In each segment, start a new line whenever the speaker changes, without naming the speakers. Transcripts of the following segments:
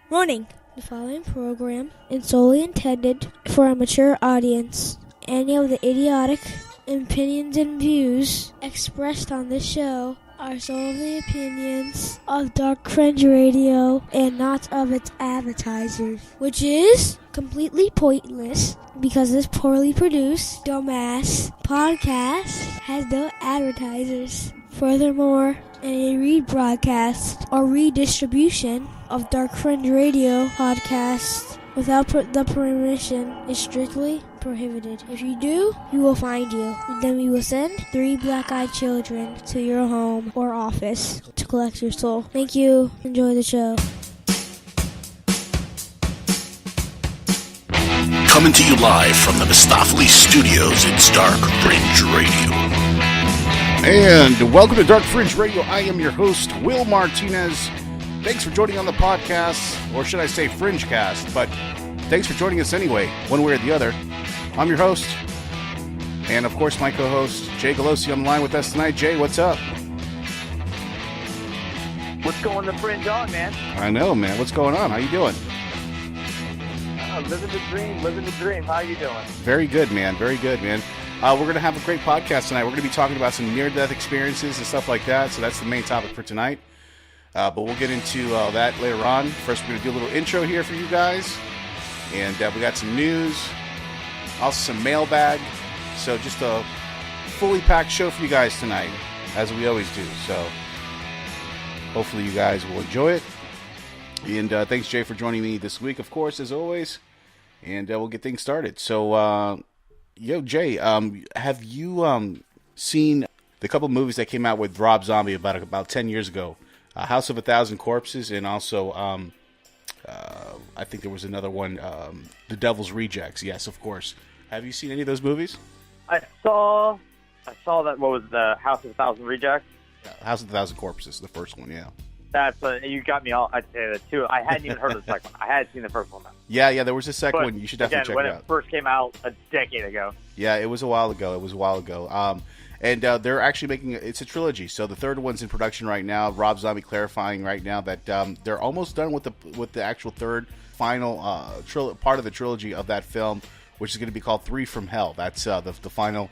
Warning: the following program is solely intended for a mature audience. Any of the idiotic opinions and views expressed on this show are solely opinions of Dark Fringe Radio and not of its advertisers, which is completely pointless because this poorly produced, dumbass podcast has no advertisers. Furthermore, any rebroadcast or redistribution of Dark Fringe Radio podcast without the permission is strictly prohibited. If you do, we will find you. Then we will send 3 black-eyed children to your home or office to collect your soul. Thank you. Enjoy the show.
Coming to you live from the Mistopheles Studios, it's Dark Fringe Radio.
And welcome to Dark Fringe Radio. I am your host, Will Martinez. Thanks for joining on the podcast, or should I say Fringecast, but thanks for joining us anyway, one way or the other. I'm your host, and of course my co-host, Jay Galosi, on the line with us tonight. Jay, what's up?
What's going the Fringe on, man?
I know, man. What's going on? How you doing?
Living the dream. How you doing?
Very good, man. Very good, man. We're going to have a great podcast tonight. We're going to be talking about some near-death experiences and stuff like that, so that's the main topic for tonight. But we'll get into that later on. First, we're going to do a little intro here for you guys. And we got some news, also some mailbag. So just a fully packed show for you guys tonight, as we always do. So hopefully you guys will enjoy it. And thanks, Jay, for joining me this week, of course, as always. And we'll get things started. So, Jay, have you seen the couple movies that came out with Rob Zombie about 10 years ago? House of a Thousand Corpses, and also I think there was another one, The Devil's Rejects. Yes, of course. Have you seen any of those movies?
I saw that. What was the House of a Thousand Rejects?
House of a Thousand Corpses, the first one. Yeah.
That's you got me all. I'd say that too. I hadn't even heard of the second one. I had seen the first one though.
Yeah. There was a second one. You should definitely check it out.
When it first came out a decade ago.
Yeah, it was a while ago. And they're actually making it's a trilogy. So the third one's in production right now. Rob Zombie clarifying right now that they're almost done with the actual third final part of the trilogy of that film, which is going to be called 3 from Hell. That's the final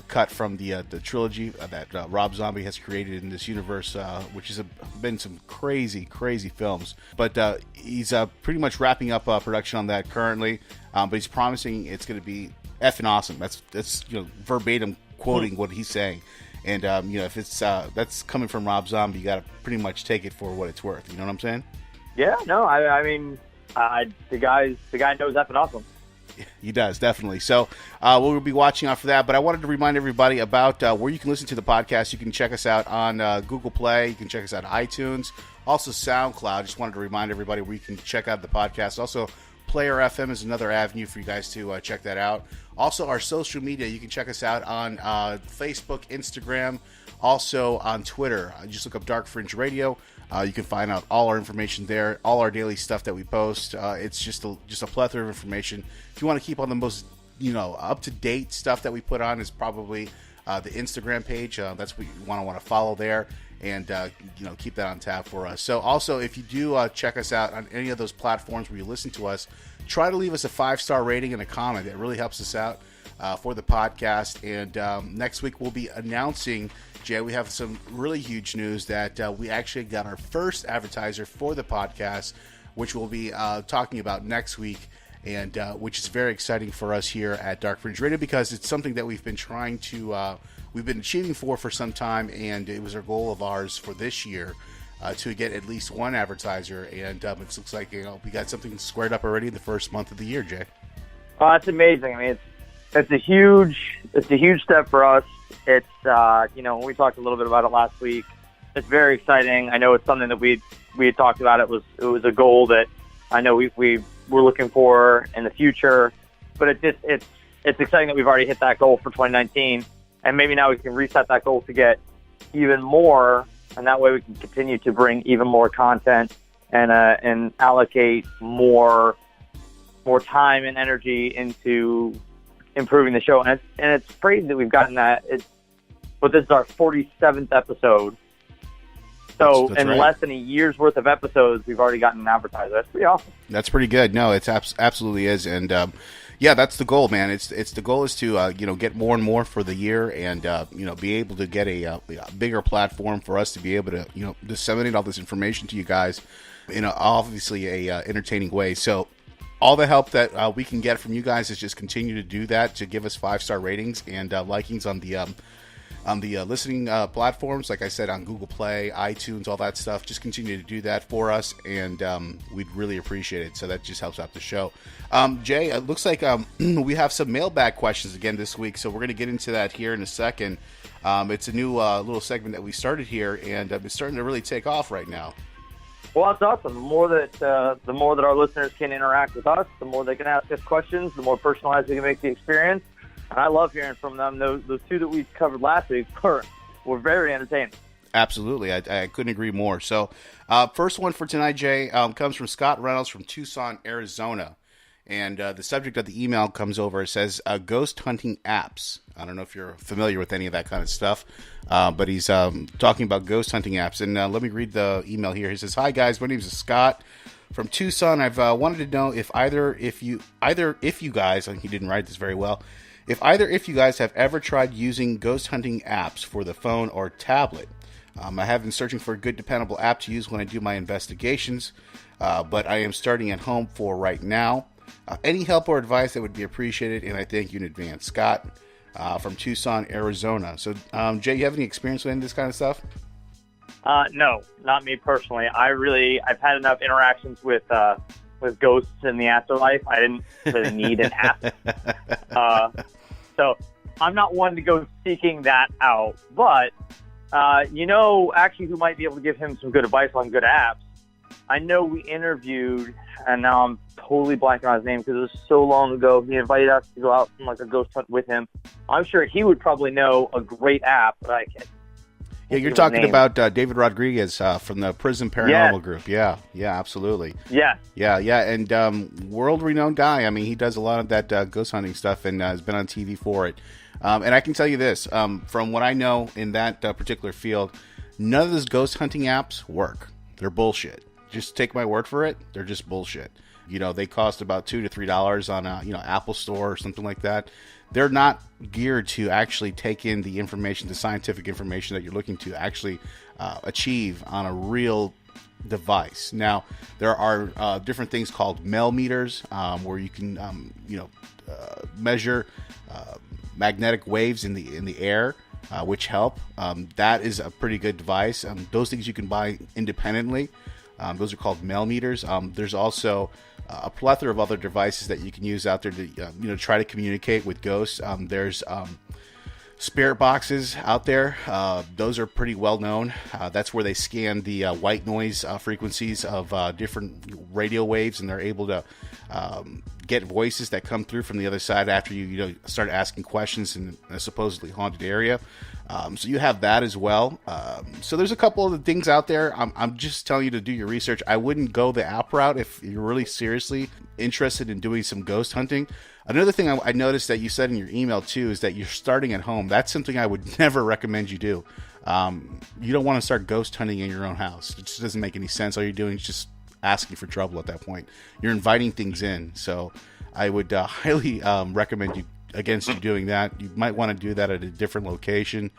cut from the trilogy that Rob Zombie has created in this universe, which has been some crazy films. But he's pretty much wrapping up production on that currently. But he's promising it's going to be effing awesome. That's verbatim quoting what he's saying. And if it's that's coming from Rob Zombie, you got to pretty much take it for what it's worth. You know what I'm saying?
Yeah. No. I mean, the guy knows effing awesome.
He does, definitely. So we'll be watching out for that. But I wanted to remind everybody about where you can listen to the podcast. You can check us out on Google Play. You can check us out on iTunes. Also SoundCloud. Just wanted to remind everybody where you can check out the podcast. Also, Player FM is another avenue for you guys to check that out. Also, our social media. You can check us out on Facebook, Instagram, also on Twitter. Just look up Dark Fringe Radio. You can find out all our information there, all our daily stuff that we post. It's just a plethora of information. If you want to keep on the most up-to-date stuff that we put on, is probably the Instagram page. That's what you want to follow there, and keep that on tap for us. So also, if you do check us out on any of those platforms where you listen to us, try to leave us a 5-star rating and a comment. That really helps us out for the podcast. And next week we'll be announcing, Jay, we have some really huge news that we actually got our first advertiser for the podcast, which we'll be talking about next week, and which is very exciting for us here at Dark Fringe Radio, because it's something that we've been trying to, we've been achieving for some time, and it was a goal of ours for this year to get at least one advertiser, and it looks like we got something squared up already in the first month of the year, Jay.
Oh, that's amazing. I mean, it's a huge step for us. It's we talked a little bit about it last week. It's very exciting. I know it's something that we had talked about. It was a goal that I know we were looking for in the future, but it's exciting that we've already hit that goal for 2019, and maybe now we can reset that goal to get even more, and that way we can continue to bring even more content and allocate more time and energy into improving the show. And it's crazy that we've gotten that. But this is our 47th episode, So
That's
in
right.
less than a year's worth of episodes, we've already gotten an advertiser. That's pretty awesome.
That's pretty good. No, it's absolutely is, and yeah, that's the goal, man. It's the goal is to get more and more for the year, and be able to get a bigger platform for us to be able to disseminate all this information to you guys in obviously a entertaining way. So all the help that we can get from you guys is just continue to do that, to give us 5-star ratings and likings on the listening platforms, like I said, on Google Play, iTunes, all that stuff. Just continue to do that for us, and we'd really appreciate it. So that just helps out the show. Jay, it looks like we have some mailbag questions again this week, so we're going to get into that here in a second. It's a new little segment that we started here, and it's starting to really take off right now.
Well, that's awesome. The more that our listeners can interact with us, the more they can ask us questions, the more personalized we can make the experience. And I love hearing from them. Those two that we covered last week were very entertaining.
Absolutely. I couldn't agree more. So first one for tonight, Jay, comes from Scott Reynolds from Tucson, Arizona. And the subject of the email comes over. It says, ghost hunting apps. I don't know if you're familiar with any of that kind of stuff, but he's talking about ghost hunting apps. And let me read the email here. He says, "Hi, guys. My name is Scott from Tucson. I've wanted to know if you guys, and he didn't write this very well, if you guys have ever tried using ghost hunting apps for the phone or tablet. I have been searching for a good, dependable app to use when I do my investigations, but I am starting at home for right now. Any help or advice that would be appreciated, and I thank you in advance." Scott from Tucson, Arizona. So, Jay, you have any experience with any of this kind of stuff?
No, not me personally. I've had enough interactions with ghosts in the afterlife. I didn't really need an app. So I'm not one to go seeking that out. But, actually who might be able to give him some good advice on good apps. I know we interviewed, and now I'm totally blanking on his name because it was so long ago. He invited us to go out on a ghost hunt with him. I'm sure he would probably know a great app, but I can't.
Yeah, you're talking about David Rodriguez from the Prison Paranormal Group. Yeah, absolutely.
Yeah.
And world-renowned guy. I mean, he does a lot of that ghost hunting stuff and has been on TV for it. And I can tell you this, from what I know in that particular field, none of those ghost hunting apps work. They're bullshit. Just take my word for it. They're just bullshit. They cost about $2 to $3 on a Apple Store or something like that. They're not geared to actually take in the information, the scientific information that you're looking to actually achieve on a real device. Now, there are different things called mail meters where you can, measure magnetic waves in the air, which help. That is a pretty good device. Those things you can buy independently. Those are called mail meters. There's also a plethora of other devices that you can use out there to try to communicate with ghosts. There's spirit boxes out there. Those are pretty well known. That's where they scan the white noise frequencies of different radio waves, and they're able to get voices that come through from the other side after you start asking questions in a supposedly haunted area. So you have that as well. So there's a couple of the things out there. I'm just telling you to do your research. I wouldn't go the app route if you're really seriously interested in doing some ghost hunting. Another thing I noticed that you said in your email too is that you're starting at home. That's something I would never recommend you do. You don't want to start ghost hunting in your own house. It just doesn't make any sense. All you're doing is just asking for trouble at that point. You're inviting things in. So I would highly recommend against you doing that. You might want to do that at a different location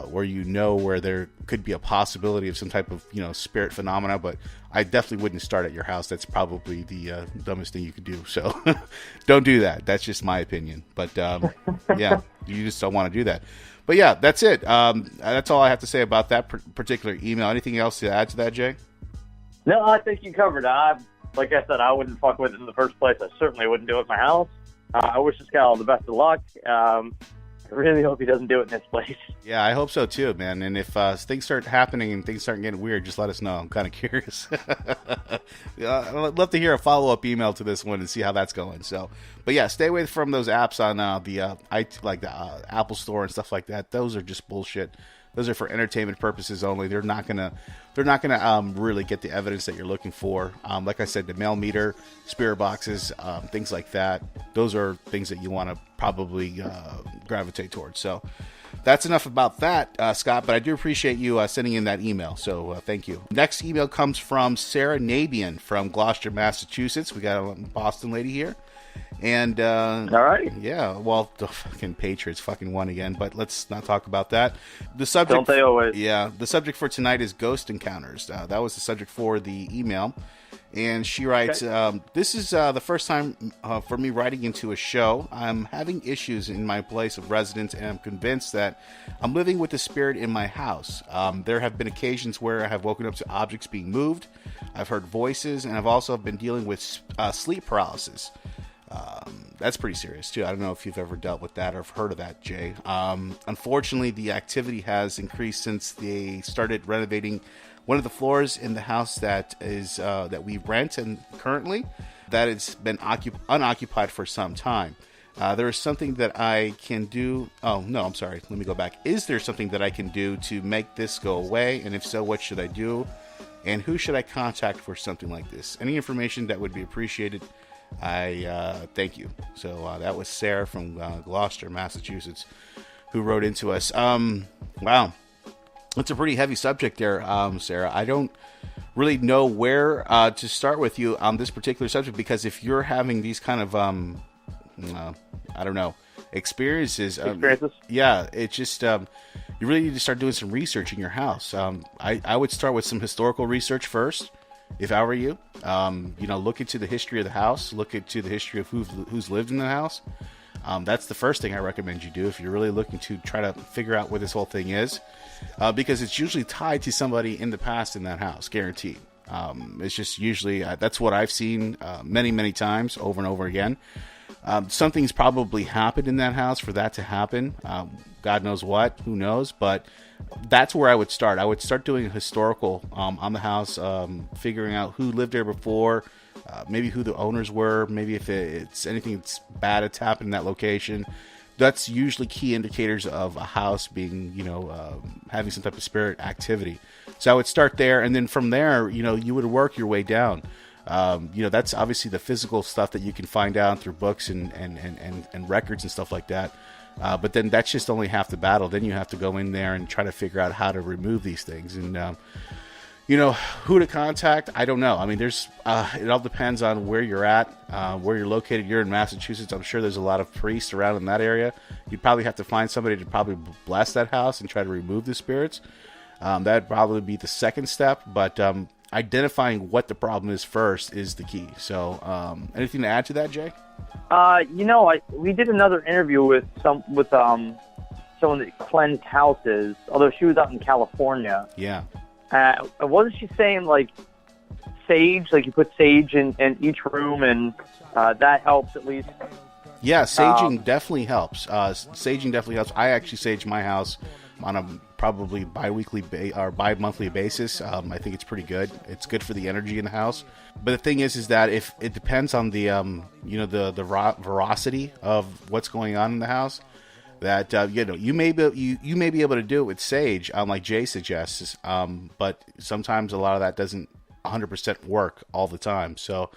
where there could be a possibility of some type of spirit phenomena, but I definitely wouldn't start at your house. That's probably the dumbest thing you could do. So don't do that. That's just my opinion. But yeah, you just don't want to do that. But yeah, that's it. That's all I have to say about that particular email. Anything else to add to that, Jay?
No, I think you covered it. Like I said, I wouldn't fuck with it in the first place. I certainly wouldn't do it in my house. I wish this guy all the best of luck. I really hope he doesn't do it in this place.
Yeah, I hope so too, man. And if things start happening and things start getting weird, just let us know. I'm kind of curious. I'd love to hear a follow-up email to this one and see how that's going. So, but yeah, stay away from those apps on the Apple Store and stuff like that. Those are just bullshit. Those are for entertainment purposes only. They're not gonna really get the evidence that you're looking for. Like I said, the mail meter, spirit boxes, things like that. Those are things that you want to probably gravitate towards. So, that's enough about that, Scott, but I do appreciate you sending in that email, so thank you. Next email comes from Sarah Nabian from Gloucester, Massachusetts. We got a Boston lady here. And
all right,
yeah, well, the fucking Patriots fucking won again, but let's not talk about that. The subject,
don't they always?
Yeah, the subject for tonight is ghost encounters. That was the subject for the email, and she writes, okay. This is the first time for me writing into a show. I'm having issues in my place of residence, and I'm convinced that I'm living with the spirit in my house. There have been occasions where I have woken up to objects being moved. I've heard voices, and I've also been dealing with sleep paralysis. That's pretty serious too. I don't know if you've ever dealt with that or heard of that, Jay. Unfortunately, the activity has increased since they started renovating one of the floors in the house that is that we rent, and currently that has been unoccupied for some time. There is something that I can do. Oh no, I'm sorry. Let me go back. Is there something that I can do to make this go away? And if so, what should I do? And who should I contact for something like this? Any information that would be appreciated. I thank you. So that was Sarah from Gloucester, Massachusetts, who wrote into us. Wow, it's a pretty heavy subject there, Sarah. I don't really know where to start with you on this particular subject, because if you're having these kind of I don't know, experiences, yeah, it's just you really need to start doing some research in your house. I would start with some historical research first. If I were you, look into the history of the house, look into the history of who's lived in the house. That's the first thing I recommend you do if you're really looking to try to figure out what this whole thing is, because it's usually tied to somebody in the past in that house, guaranteed. It's just usually, that's what I've seen many, many times over and over again. Something's probably happened in that house for that to happen. God knows what, who knows, but that's where I would start. I would start doing a historical on the house, figuring out who lived there before, maybe who the owners were, maybe if it's anything that's bad that's happened in that location. That's usually key indicators of a house being, having some type of spirit activity. So I would start there, and then from there, you would work your way down. That's obviously the physical stuff that you can find out through books and records and stuff like that. But then that's just only half the battle. Then you have to go in there and try to figure out how to remove these things. And, who to contact, I don't know. I mean, it all depends on where you're at, where you're located. You're in Massachusetts. I'm sure there's a lot of priests around in that area. You'd probably have to find somebody to probably bless that house and try to remove the spirits. That'd probably be the second step. But identifying what the problem is first is the key. So anything to add to that, Jay?
We did another interview with someone that cleansed houses, although she was out in California.
Yeah.
Wasn't she saying like sage, like you put sage in each room and that helps at least?
Yeah, saging definitely helps. Saging definitely helps. I actually sage my house on a probably bi-weekly or bi-monthly basis. I think it's pretty good. It's good for the energy in the house. But the thing is that if it depends on the the veracity of what's going on in the house, that you may be able to do it with sage, like Jay suggests. But sometimes a lot of that doesn't 100% work all the time. So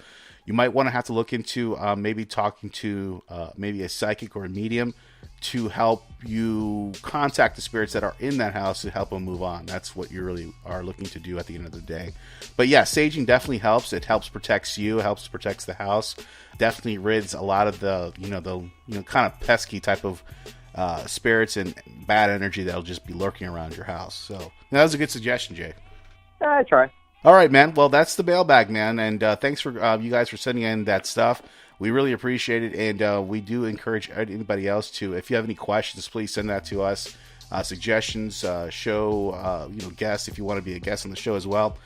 you might want to have to look into maybe talking to maybe a psychic or a medium to help you contact the spirits that are in that house to help them move on. That's what you really are looking to do at the end of the day. But yeah, saging definitely helps. It helps protects you, helps protects the house. Definitely rids a lot of the kind of pesky type of spirits and bad energy that'll just be lurking around your house. So that was a good suggestion, Jay.
I try.
All right, man. Well, that's the mailbag, man. And thanks for you guys for sending in that stuff. We really appreciate it, and we do encourage anybody else to, if you have any questions, please send that to us. Suggestions, show, guests, if you want to be a guest on the show as well.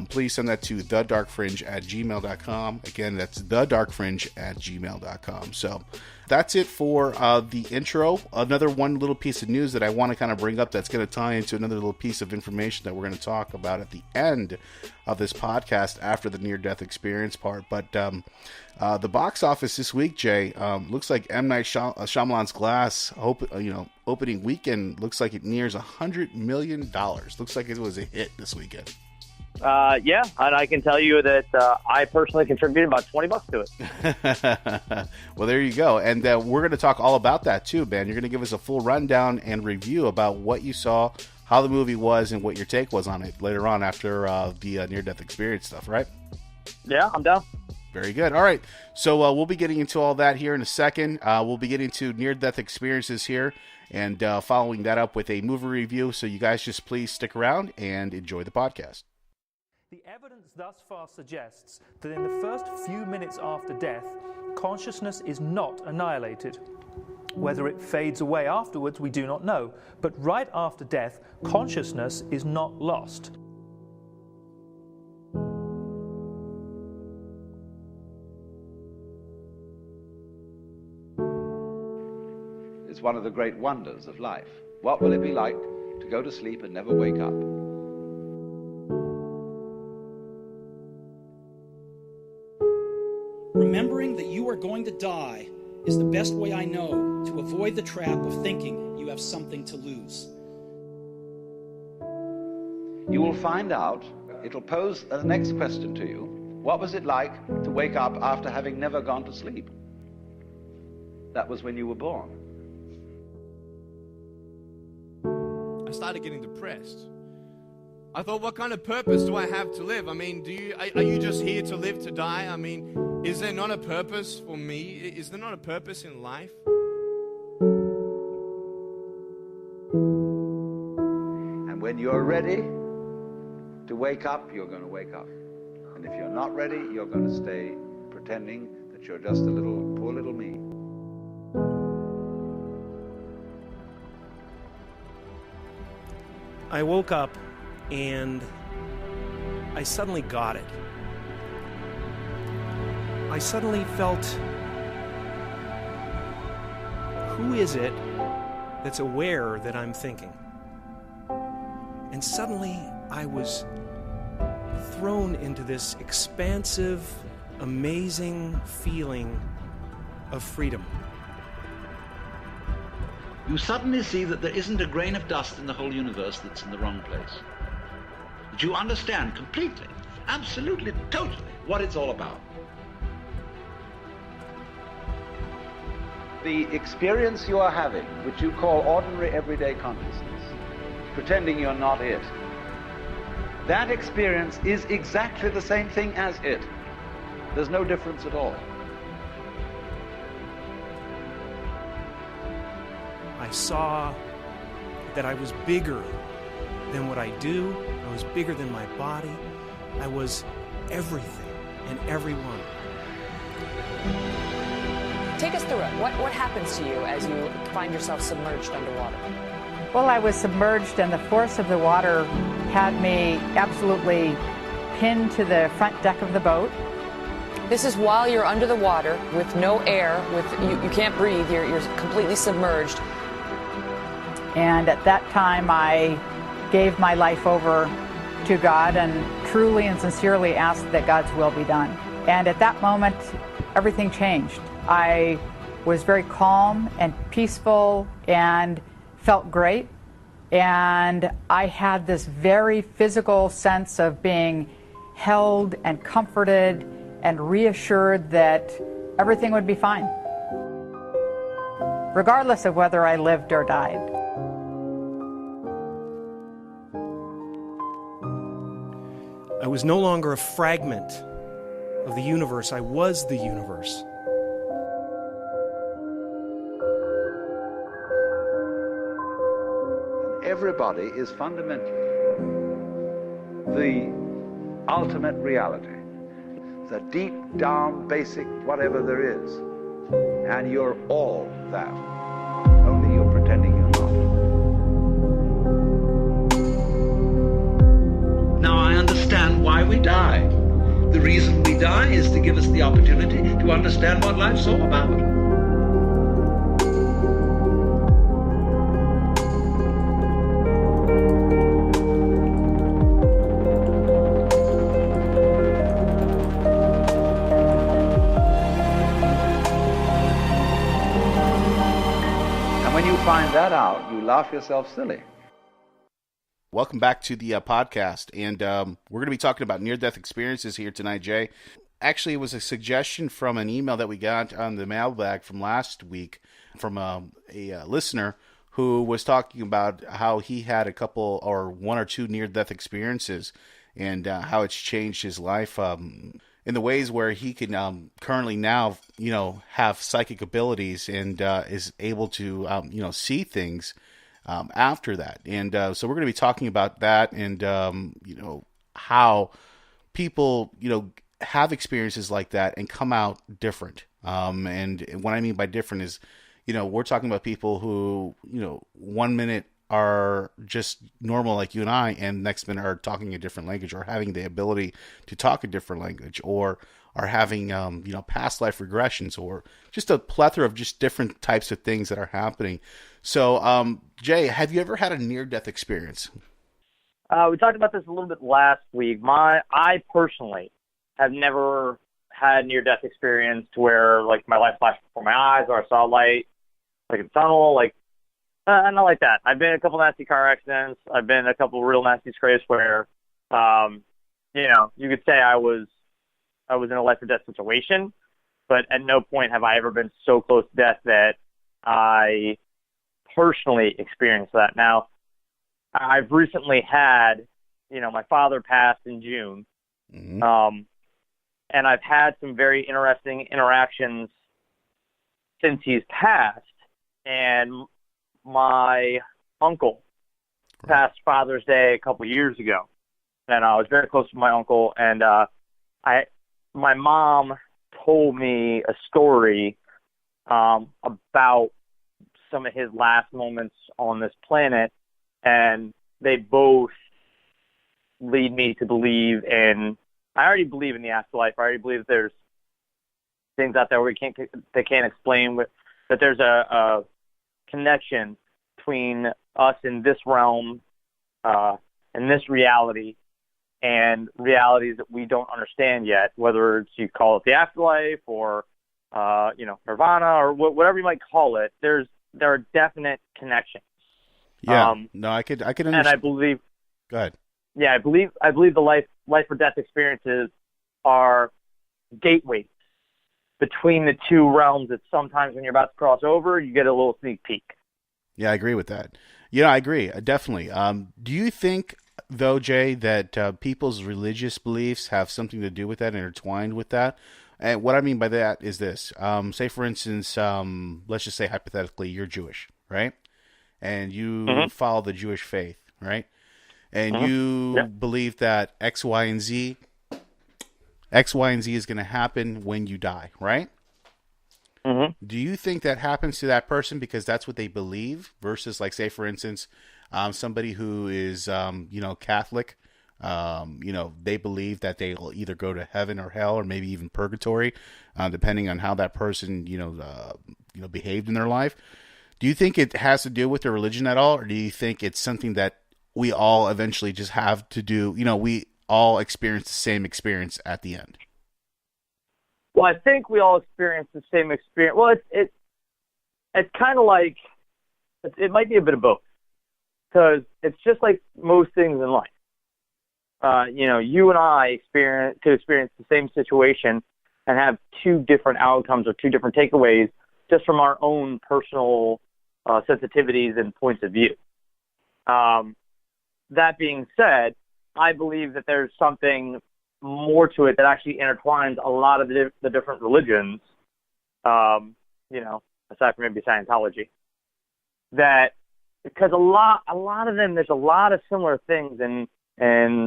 Please send that to thedarkfringe@gmail.com. Again, that's thedarkfringe@gmail.com. So that's it for the intro. Another one little piece of news that I want to kind of bring up that's going to tie into another little piece of information that we're going to talk about at the end of this podcast after the near-death experience part. But the box office this week, Jay, looks like M. Night Shyamalan's Glass opening weekend looks like it nears $100 million. Looks like it was a hit this weekend.
Yeah, and I can tell you that I personally contributed about $20 to it.
Well, there you go. And we're going to talk all about that too, Ben. You're going to give us a full rundown and review about what you saw, how the movie was, and what your take was on it later on after the near-death experience stuff, right?
Yeah, I'm down.
Very good. All right. So we'll be getting into all that here in a second. We'll be getting to near-death experiences here and following that up with a movie review. So you guys just please stick around and enjoy the podcast.
The evidence thus far suggests that in the first few minutes after death, consciousness is not annihilated. Whether it fades away afterwards, we do not know. But right after death, consciousness is not lost.
It's one of the great wonders of life. What will it be like to go to sleep and never wake up?
Remembering that you are going to die is the best way I know to avoid the trap of thinking you have something to lose.
You will find out, it'll pose the next question to you. What was it like to wake up after having never gone to sleep? That was when you were born.
I started getting depressed. I thought, what kind of purpose do I have to live? I mean, are you just here to live to die? I mean, is there not a purpose for me? Is there not a purpose in life?
And when you're ready to wake up, you're going to wake up. And if you're not ready, you're going to stay pretending that you're just a little, poor little me.
I woke up and I suddenly got it. I suddenly felt, who is it that's aware that I'm thinking? And suddenly I was thrown into this expansive, amazing feeling of freedom.
You suddenly see that there isn't a grain of dust in the whole universe that's in the wrong place. That you understand completely, absolutely, totally what it's all about. The experience you are having, which you call ordinary everyday consciousness, pretending you're not it, that experience is exactly the same thing as it. There's no difference at all.
I saw that I was bigger than what I do. I was bigger than my body. I was everything and everyone.
Take us through it. What happens to you as you find yourself submerged underwater?
Well, I was submerged and the force of the water had me absolutely pinned to the front deck of the boat.
This is while you're under the water with no air, you can't breathe, you're completely submerged.
And at that time, I gave my life over to God and truly and sincerely asked that God's will be done. And at that moment, everything changed. I was very calm and peaceful and felt great. And I had this very physical sense of being held and comforted and reassured that everything would be fine, regardless of whether I lived or died.
I was no longer a fragment of the universe. I was the universe.
And everybody is fundamentally the ultimate reality, the deep down basic whatever there is. And you're all that. Only you're pretending you're not. Now I understand why we die. The reason we die is to give us the opportunity to understand what life's all about. And when you find that out, you laugh yourself silly.
Welcome back to the podcast, and we're going to be talking about near-death experiences here tonight, Jay. Actually, it was a suggestion from an email that we got on the mailbag from last week from a listener who was talking about how he had a couple or one or two near-death experiences and how it's changed his life in the ways where he can currently now, have psychic abilities and is able to, see things after that. And so we're going to be talking about that and, how people, have experiences like that and come out different. And what I mean by different is, we're talking about people who, 1 minute are just normal like you and I, and next minute are talking a different language or having the ability to talk a different language or are having, past life regressions or just a plethora of just different types of things that are happening. So, Jay, have you ever had a near-death experience?
We talked about this a little bit last week. I personally have never had near-death experience to where, like, my life flashed before my eyes or I saw light, like a tunnel, not like that. I've been in a couple nasty car accidents. I've been in a couple real nasty scrapes where, you could say I was in a life or death situation, but at no point have I ever been so close to death that I personally experienced that. Now, I've recently had, my father passed in June, and I've had some very interesting interactions since he's passed. And my uncle passed Father's Day a couple years ago, and I was very close to my uncle. And my mom told me a story about some of his last moments on this planet, and they both lead me to believe in. I already believe in the afterlife. I already believe that there's things out there they can't explain. That there's a connection between us in this realm, in this reality, and realities that we don't understand yet. Whether it's you call it the afterlife or nirvana or whatever you might call it, there are definite connections.
Yeah, I could understand.
And I believe.
Go ahead.
Yeah, I believe the life or death experiences are gateways between the two realms. That sometimes when you're about to cross over, you get a little sneak peek.
Yeah, I agree with that. Yeah, I agree definitely. Do you think, though, Jay, that people's religious beliefs have something to do with that, intertwined with that? And what I mean by that is this: say, for instance, let's just say hypothetically, you're Jewish, right? And you follow the Jewish faith, right? And you believe that X, Y, and Z is going to happen when you die, right? Do you think that happens to that person because that's what they believe versus, like, say, for instance, somebody who is, Catholic, they believe that they will either go to heaven or hell or maybe even purgatory, depending on how that person, behaved in their life. Do you think it has to do with their religion at all, or do you think it's something that we all eventually just have to do? We all experience the same experience at the end.
Well, I think we all experience the same experience. Well, it's kind of like it might be a bit of both, because it's just like most things in life. You and I could experience the same situation and have two different outcomes or two different takeaways just from our own personal sensitivities and points of view. That being said, I believe that there's something more to it that actually intertwines a lot of the different religions, aside from maybe Scientology. That because a lot of them, there's a lot of similar things in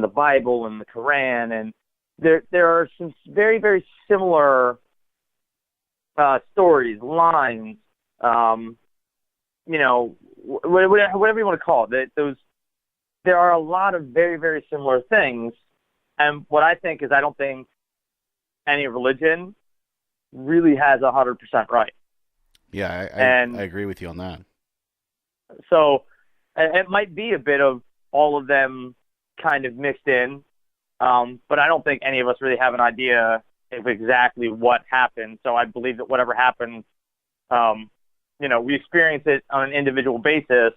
the Bible and the Quran, and there are some very, very similar stories, lines, whatever you want to call it. There are a lot of very, very similar things. And what I think is I don't think any religion really has 100% right.
Yeah, I agree with you on that.
So it might be a bit of all of them kind of mixed in, but I don't think any of us really have an idea of exactly what happened. So I believe that whatever happened, we experience it on an individual basis,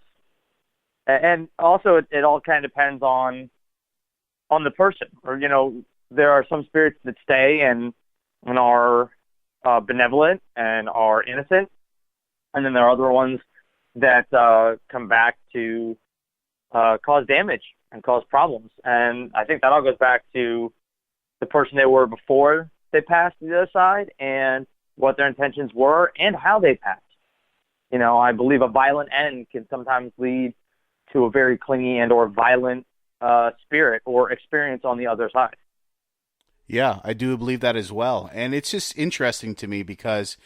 And also, it all kind of depends on the person. Or, there are some spirits that stay and are benevolent and are innocent, and then there are other ones that come back to cause damage and cause problems. And I think that all goes back to the person they were before they passed to the other side, and what their intentions were, and how they passed. I believe a violent end can sometimes lead to a very clingy and or violent spirit or experience on the other side.
Yeah, I do believe that as well. And it's just interesting to me because,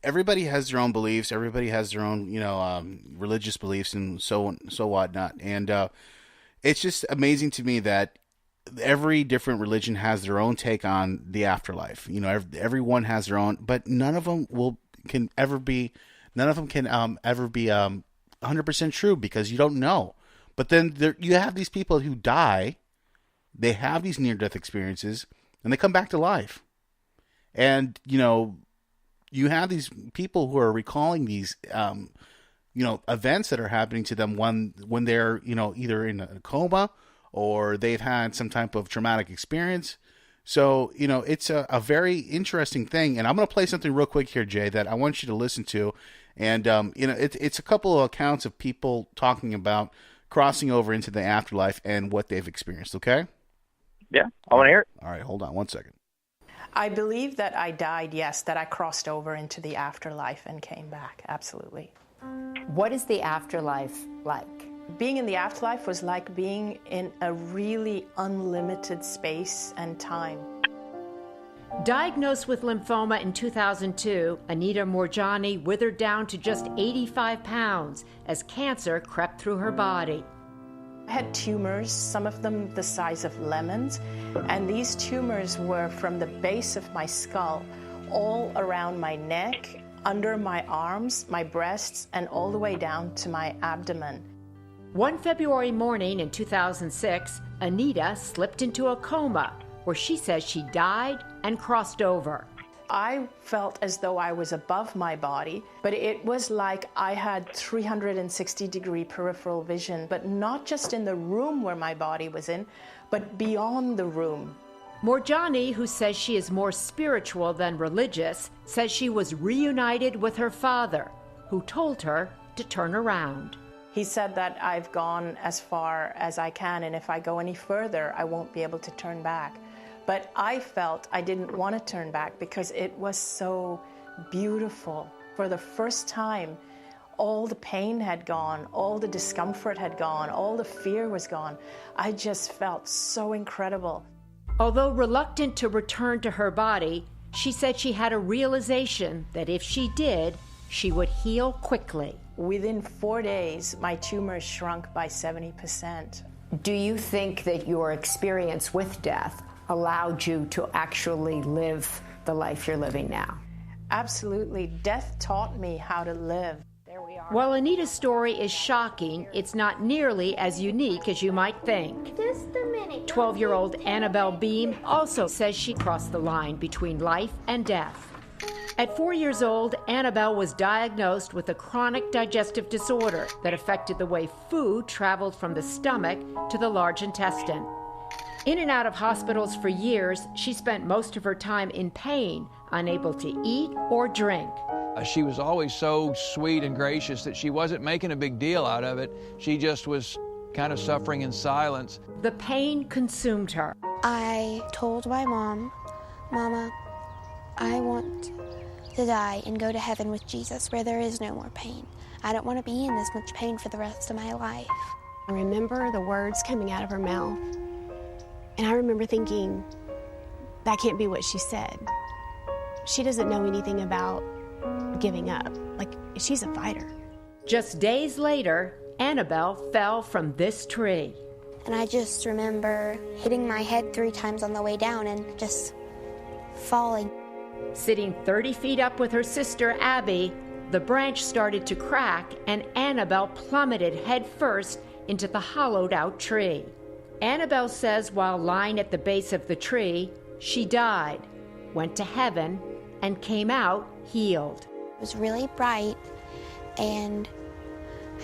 everybody has their own beliefs. Everybody has their own, religious beliefs and so whatnot. And it's just amazing to me that every different religion has their own take on the afterlife. Everyone has their own, but none of them can ever be 100% true, because you don't know. But then you have these people who die, they have these near-death experiences, and they come back to life. And, you have these people who are recalling these, events that are happening to them when they're, either in a coma or they've had some type of traumatic experience. So, it's a very interesting thing. And I'm going to play something real quick here, Jay, that I want you to listen to. And, it's a couple of accounts of people talking about crossing over into the afterlife and what they've experienced, okay?
Yeah, I want to hear it.
All right, hold on one second.
I believe that I died, yes, that I crossed over into the afterlife and came back, absolutely.
What is the afterlife like?
Being in the afterlife was like being in a really unlimited space and time.
Diagnosed with lymphoma in 2002, Anita Morjani withered down to just 85 pounds as cancer crept through her body.
I had tumors, some of them the size of lemons, and these tumors were from the base of my skull, all around my neck, under my arms, my breasts, and all the way down to my abdomen.
One February morning in 2006, Anita slipped into a coma where she says she died and crossed over.
I felt as though I was above my body, but it was like I had 360-degree peripheral vision, but not just in the room where my body was in, but beyond the room.
Morjani, who says she is more spiritual than religious, says she was reunited with her father, who told her to turn around.
He said that I've gone as far as I can, and if I go any further, I won't be able to turn back. But I felt I didn't want to turn back because it was so beautiful. For the first time, all the pain had gone, all the discomfort had gone, all the fear was gone. I just felt so incredible.
Although reluctant to return to her body, she said she had a realization that if she did, she would heal quickly.
Within 4 days, my tumors shrunk by 70%.
Do you think that your experience with death allowed you to actually live the life you're living now?
Absolutely. Death taught me how to live. There we are.
While Anita's story is shocking, it's not nearly as unique as you might think.
Just a minute.
12-year-old Annabelle Beam also says she crossed the line between life and death. At 4 years old, Annabelle was diagnosed with a chronic digestive disorder that affected the way food traveled from the stomach to the large intestine. In and out of hospitals for years, she spent most of her time in pain, unable to eat or drink.
She was always so sweet and gracious that she wasn't making a big deal out of it. She just was kind of suffering in silence.
The pain consumed her.
I told my mom, Mama, I want to die and go to heaven with Jesus where there is no more pain. I don't want to be in this much pain for the rest of my life.
I remember the words coming out of her mouth. And I remember thinking, that can't be what she said. She doesn't know anything about giving up. Like, she's a fighter.
Just days later, Annabelle fell from this tree.
And I just remember hitting my head 3 times on the way down and just falling.
Sitting 30 feet up with her sister, Abby, the branch started to crack and Annabelle plummeted headfirst into the hollowed-out tree. Annabelle says while lying at the base of the tree, she died, went to heaven, and came out healed.
It was really bright, and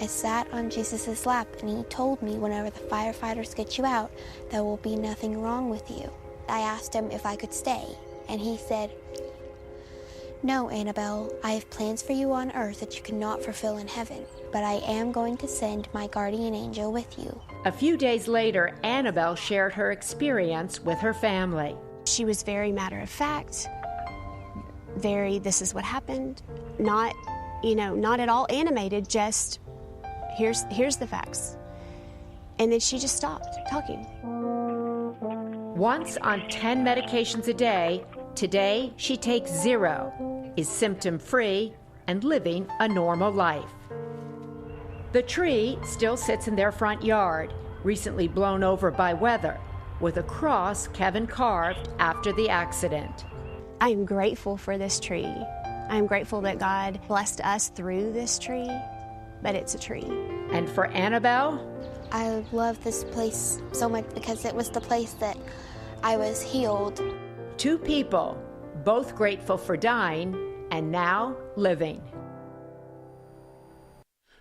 I sat on Jesus' lap, and he told me whenever the firefighters get you out, there will be nothing wrong with you. I asked him if I could stay, and he said, "No, Annabelle, I have plans for you on earth that you cannot fulfill in heaven, but I am going to send my guardian angel with you."
A few days later, Annabelle shared her experience with her family.
She was very matter of fact, very, this is what happened, not at all animated, just here's the facts. And then she just stopped talking.
Once on 10 medications a day, today she takes 0, is symptom-free, and living a normal life. The tree still sits in their front yard, recently blown over by weather, with a cross Kevin carved after the accident.
I am grateful for this tree. I am grateful that God blessed us through this tree, but it's a tree.
And for Annabelle?
I love this place so much because it was the place that I was healed.
2 people, both grateful for dying and now living.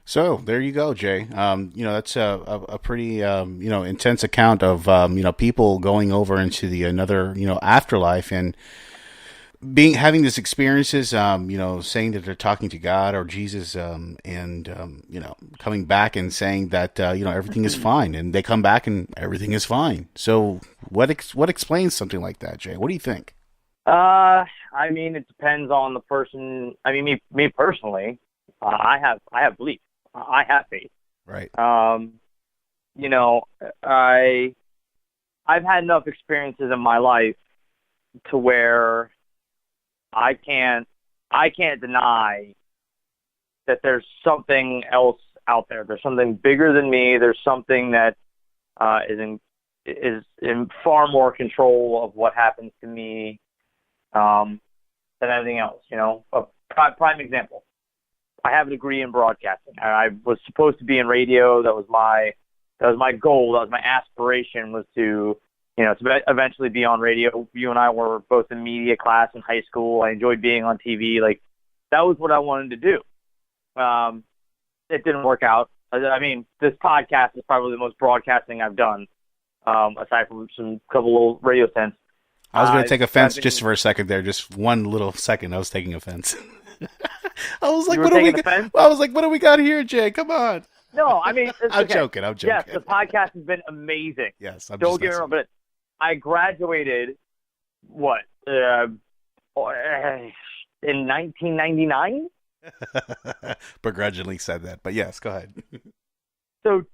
So there you go, Jay. That's a pretty intense account of people going over into the another afterlife and having these experiences. Saying that they're talking to God or Jesus, and coming back and saying that everything is fine, and they come back and everything is fine. So what explains something like that, Jay? What do you think?
It depends on the person. Me personally, I have belief. I have faith.
Right.
I've had enough experiences in my life to where I can't deny that there's something else out there. There's something bigger than me. There's something that is in far more control of what happens to me than anything else. A prime example. I have a degree in broadcasting. I was supposed to be in radio. That was my goal. That was my aspiration, was to eventually be on radio. You and I were both in media class in high school. I enjoyed being on TV. Like, that was what I wanted to do. It didn't work out. This podcast is probably the most broadcasting I've done, aside from some couple little radio stints.
I was going to take offense just for a second there. Just one little second. I was taking offense. I was like, what do we got here, Jay? Come on.
No,
I'm
okay.
joking.
Yes, the podcast has been amazing.
Yes,
don't get me wrong, but I graduated in 1999.
Begrudgingly said that, but yes, go ahead.
So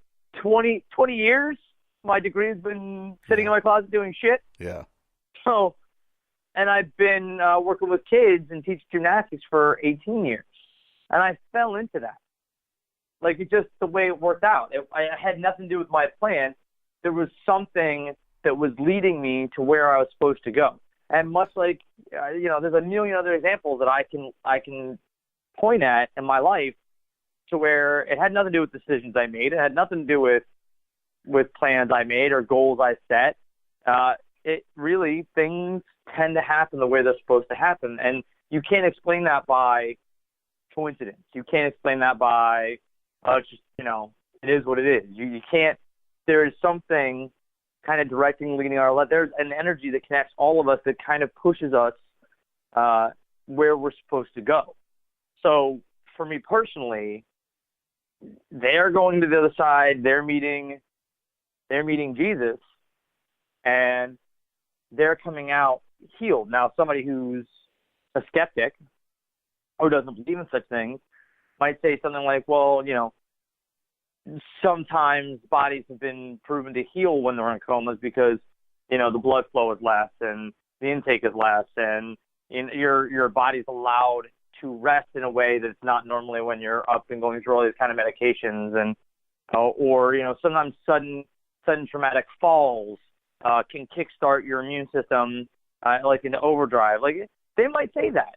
20 years, my degree has been sitting in my closet doing shit.
Yeah.
So, and I've been working with kids and teaching gymnastics for 18 years. And I fell into that. Like, it's just the way it worked out. I had nothing to do with my plan. There was something that was leading me to where I was supposed to go. And much like, there's a million other examples that I can point at in my life to where it had nothing to do with decisions I made. It had nothing to do with plans I made or goals I set. It really, things tend to happen the way they're supposed to happen. And you can't explain that by coincidence. You can't explain that by, it's just, it is what it is. You can't, there is something kind of directing, leading our life. There's an energy that connects all of us that kind of pushes us where we're supposed to go. So for me personally, they're going to the other side. They're meeting Jesus, and they're coming out healed. Now, somebody who's a skeptic or doesn't believe in such things might say something like, well, sometimes bodies have been proven to heal when they're in comas because, the blood flow is less and the intake is less, and your body's allowed to rest in a way that's not normally when you're up and going through all these kind of medications, and or sometimes sudden traumatic falls can kickstart your immune system like into overdrive. Like, they might say that.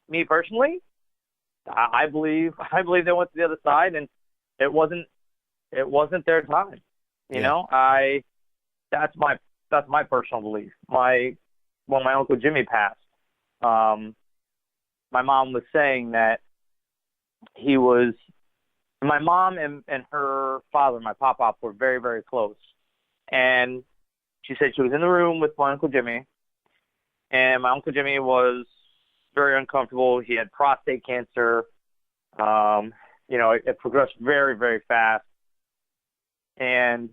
Me personally, I believe they went to the other side, and it wasn't their time. That's my personal belief. When my Uncle Jimmy passed, my mom was saying that he was My mom and her father, my pop-pop, were very, very close. And she said she was in the room with my Uncle Jimmy, and my Uncle Jimmy was very uncomfortable. He had prostate cancer. It progressed very, very fast. And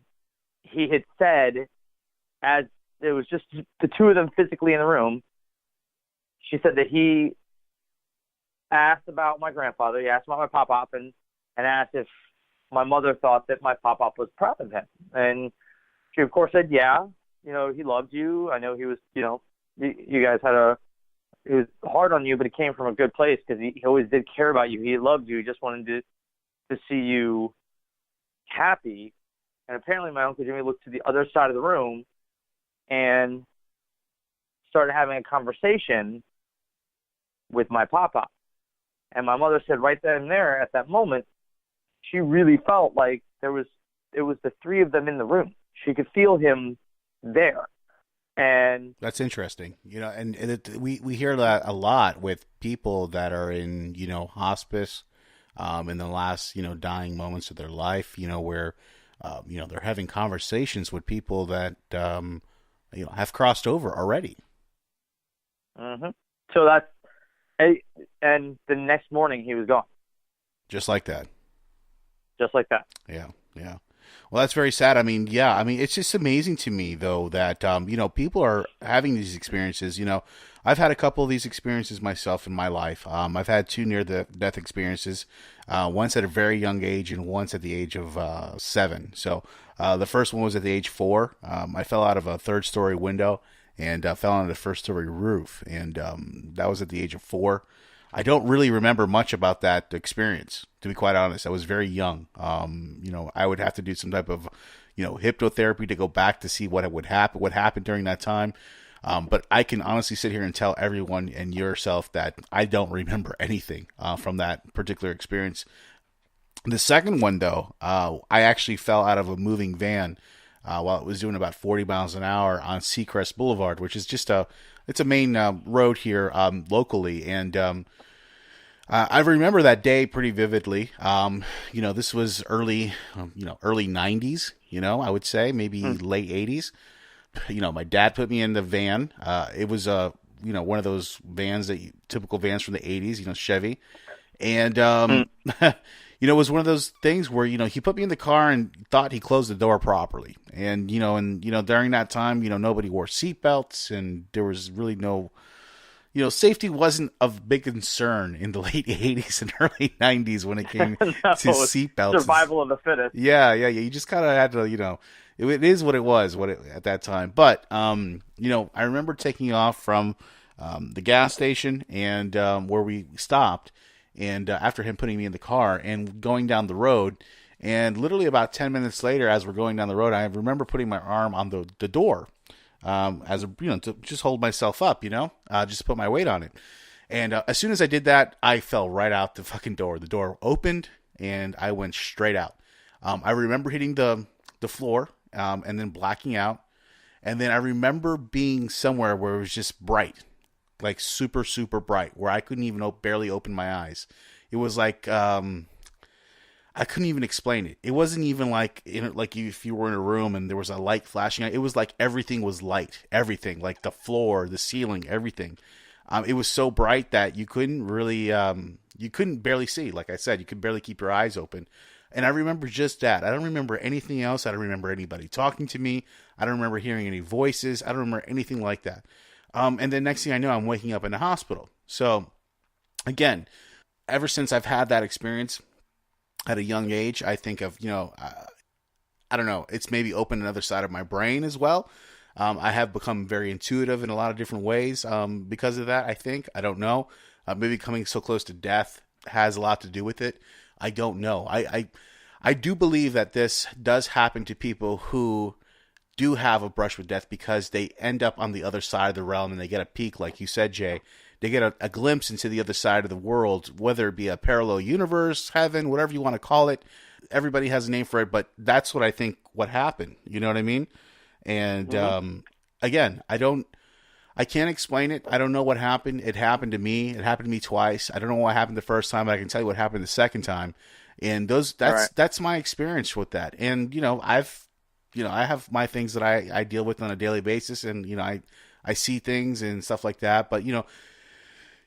he had said, as it was just the two of them physically in the room, she said that he asked about my grandfather. He asked about my pop-pop and asked if my mother thought that my pop-pop was proud of him. And she, of course, said, yeah, he loved you. I know he was, you guys had he was hard on you, but it came from a good place because he always did care about you. He loved you. He just wanted to see you happy. And apparently my Uncle Jimmy looked to the other side of the room and started having a conversation with my pop-pop. And my mother said right then and there, at that moment, she really felt like it was the three of them in the room. She could feel him there. And
that's interesting, we hear that a lot with people that are in, hospice, in the last, dying moments of their life, where, they're having conversations with people that, have crossed over already.
Mm-hmm. So and the next morning he was gone.
Just like that.
Just like that.
Yeah. Yeah. Well, that's very sad. It's just amazing to me, though, that, people are having these experiences. I've had a couple of these experiences myself in my life. I've had two near-death experiences, once at a very young age and once at the age of 7. So the first one was at the age 4. I fell out of a third-story window and fell on the first-story roof, and that was at the age of 4. I don't really remember much about that experience, to be quite honest. I was very young. I would have to do some type of, hypnotherapy to go back to see what happened during that time. But I can honestly sit here and tell everyone and yourself that I don't remember anything from that particular experience. The second one, though, I actually fell out of a moving van while it was doing about 40 miles an hour on Seacrest Boulevard, which is just it's a main road here locally, and I remember that day pretty vividly. This was early 90s. I would say maybe late 80s. My dad put me in the van. It was one of those vans typical vans from the 80s. Chevy, and it was one of those things where he put me in the car and thought he closed the door properly, and during that time nobody wore seatbelts, and there was really no. Safety wasn't of big concern in the late 80s and early 90s when it came to seatbelts.
Survival of the fittest.
Yeah. You just kind of had to, it is what it was at that time. But, I remember taking off from the gas station and where we stopped, and after him putting me in the car and going down the road, and literally about 10 minutes later, as we're going down the road, I remember putting my arm on the door. To just hold myself up, just put my weight on it. And as soon as I did that, I fell right out the fucking door. The door opened and I went straight out. I remember hitting the floor and then blacking out. And then I remember being somewhere where it was just bright, like super, super bright, where I couldn't even barely open my eyes. It was like, I couldn't even explain it. It wasn't even like if you were in a room and there was a light flashing. It was like everything was light. Everything, like the floor, the ceiling, everything. It was so bright that you couldn't really, you couldn't barely see. Like I said, you could barely keep your eyes open. And I remember just that. I don't remember anything else. I don't remember anybody talking to me. I don't remember hearing any voices. I don't remember anything like that. And then next thing I know, I'm waking up in the hospital. So, again, ever since I've had that experience, at a young age, I think of, I don't know, it's maybe opened another side of my brain as well. I have become very intuitive in a lot of different ways because of that, I think. I don't know. Maybe coming so close to death has a lot to do with it. I don't know. I do believe that this does happen to people who do have a brush with death because they end up on the other side of the realm and they get a peek, like you said, Jay. They get a glimpse into the other side of the world, whether it be a parallel universe, heaven, whatever you want to call it. Everybody has a name for it, but that's what I think what happened. You know what I mean? And again, I can't explain it. I don't know what happened. It happened to me. It happened to me twice. I don't know what happened the first time, but I can tell you what happened the second time. And that's my experience with that. And, I have my things that I deal with on a daily basis, and, I see things and stuff like that. But, you got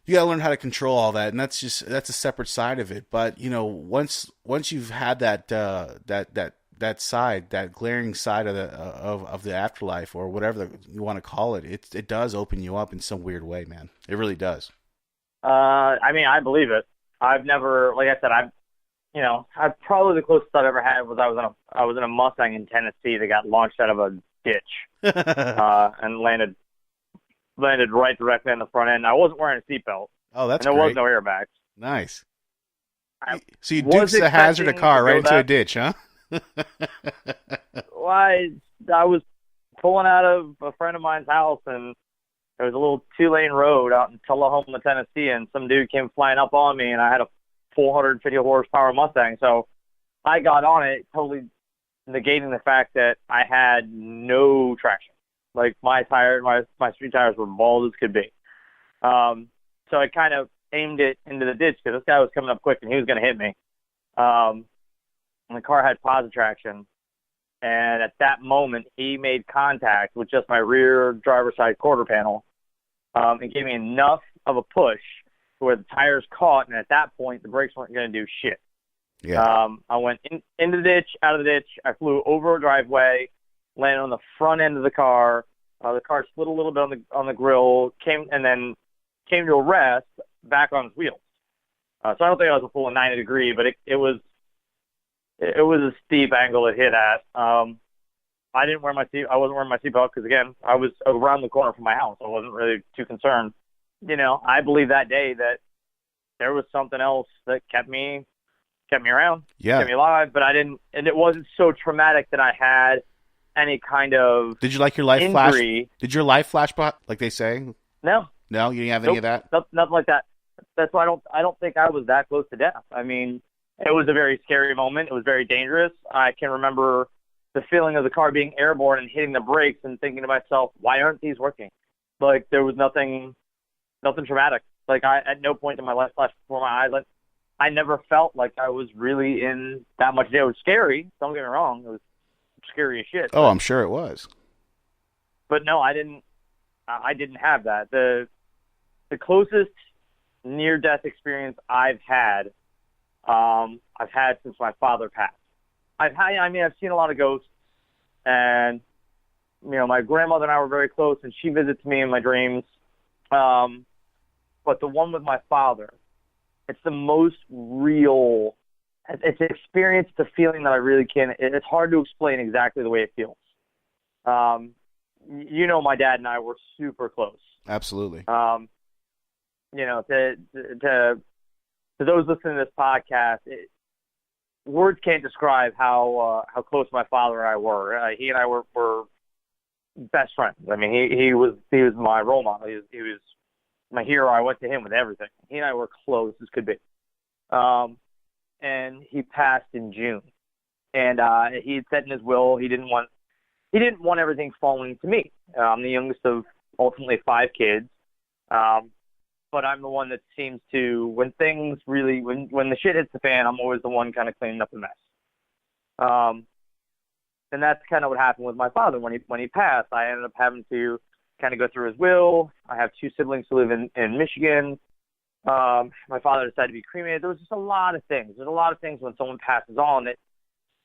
to learn how to control all that. And that's a separate side of it. But, once you've had that side, that glaring side of the afterlife, or whatever you want to call it, it does open you up in some weird way, man. It really does.
I believe it. I've never, like I said, I've probably the closest I've ever had was I was in a Mustang in Tennessee that got launched out of a ditch and landed right directly on the front end. I wasn't wearing a seatbelt.
Oh, that's
and there
great.
was no airbags.
Nice. So you dukes the hazard a car right into a ditch, huh?
Well, I was pulling out of a friend of mine's house, and there was a little 2-lane road out in Tullahoma, Tennessee, and some dude came flying up on me, and I had a 450 horsepower Mustang. So I got on it, totally negating the fact that I had no traction. Like my street tires were bald as could be. So I kind of aimed it into the ditch because this guy was coming up quick and he was going to hit me. And the car had positive traction. And at that moment, he made contact with just my rear driver's side quarter panel, and gave me enough of a push where the tires caught. And at that point, the brakes weren't going to do shit.
Yeah.
I went into the ditch, out of the ditch. I flew over a driveway, landed on the front end of the car. The car split a little bit on the grill, came to a rest back on its wheels. So I don't think I was a full 90 degree, but it was a steep angle it hit at. I wasn't wearing my seatbelt because, again, I was around the corner from my house. I wasn't really too concerned. I believe that day that there was something else that kept me around, kept me alive, but and it wasn't so traumatic that I had any kind of
Did you like your life
injury.
flash? Did your life flash like they say?
No.
No, you didn't have any of that?
Nothing like that. That's why I don't think I was that close to death. I mean, it was a very scary moment. It was very dangerous. I can remember the feeling of the car being airborne and hitting the brakes and thinking to myself, why aren't these working? Like, there was nothing traumatic. Like, at no point in my life flashed before my eyes. I never felt like I was really in that much danger. It was scary. Don't get me wrong. It was scary as shit.
Oh, I'm sure it was.
But no, I didn't have that. The closest near-death experience I've had since my father passed. I've seen a lot of ghosts, and my grandmother and I were very close, and she visits me in my dreams. But the one with my father, it's the most real. It's an experience, it's a feeling that I really can't. It's hard to explain exactly the way it feels. My dad and I were super close.
Absolutely.
To those listening to this podcast, words can't describe how close my father and I were. He and I were best friends. I mean, he was my role model. He was my hero. I went to him with everything. He and I were close as could be. And he passed in June. And he had said in his will he didn't want everything falling to me. I'm the youngest of ultimately 5 kids. But I'm the one that seems to, when the shit hits the fan, I'm always the one kind of cleaning up the mess. And that's kind of what happened with my father. When he passed, I ended up having to kind of go through his will. I have 2 siblings who live in Michigan. My father decided to be cremated. There was just a lot of things. There's a lot of things when someone passes on that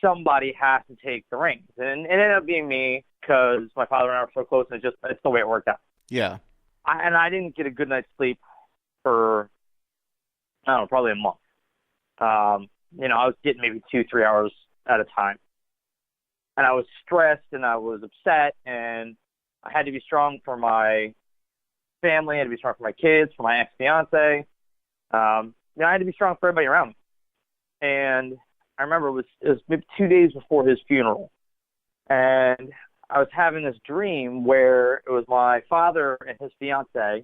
somebody has to take the reins. And it ended up being me because my father and I were so close, and it's the way it worked out.
Yeah.
I didn't get a good night's sleep for, I don't know, probably a month. I was getting maybe 2-3 hours at a time. And I was stressed and I was upset, and I had to be strong for my family. I had to be strong for my kids, for my ex-fiance. I had to be strong for everybody around me. And I remember it was maybe 2 days before his funeral. And I was having this dream where it was my father and his fiance,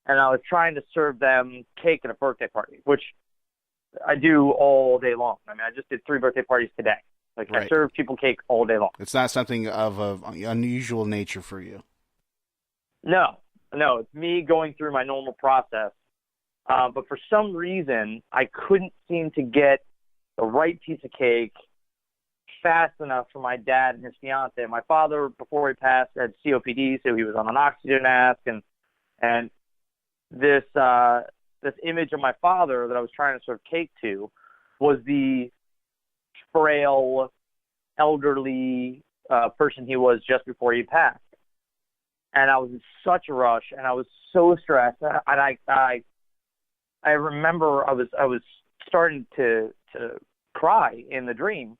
and I was trying to serve them cake at a birthday party, which I do all day long. I mean, I just did 3 birthday parties today. Like, right. I serve people cake all day long.
It's not something of unusual nature for you.
No, it's me going through my normal process But for some reason, I couldn't seem to get the right piece of cake fast enough for my dad and his fiance. My father, before he passed, had COPD, so he was on an oxygen mask, and this image of my father that I was trying to serve cake to was the frail, elderly person he was just before he passed. And I was in such a rush, and I was so stressed, and I remember I was starting to cry in the dream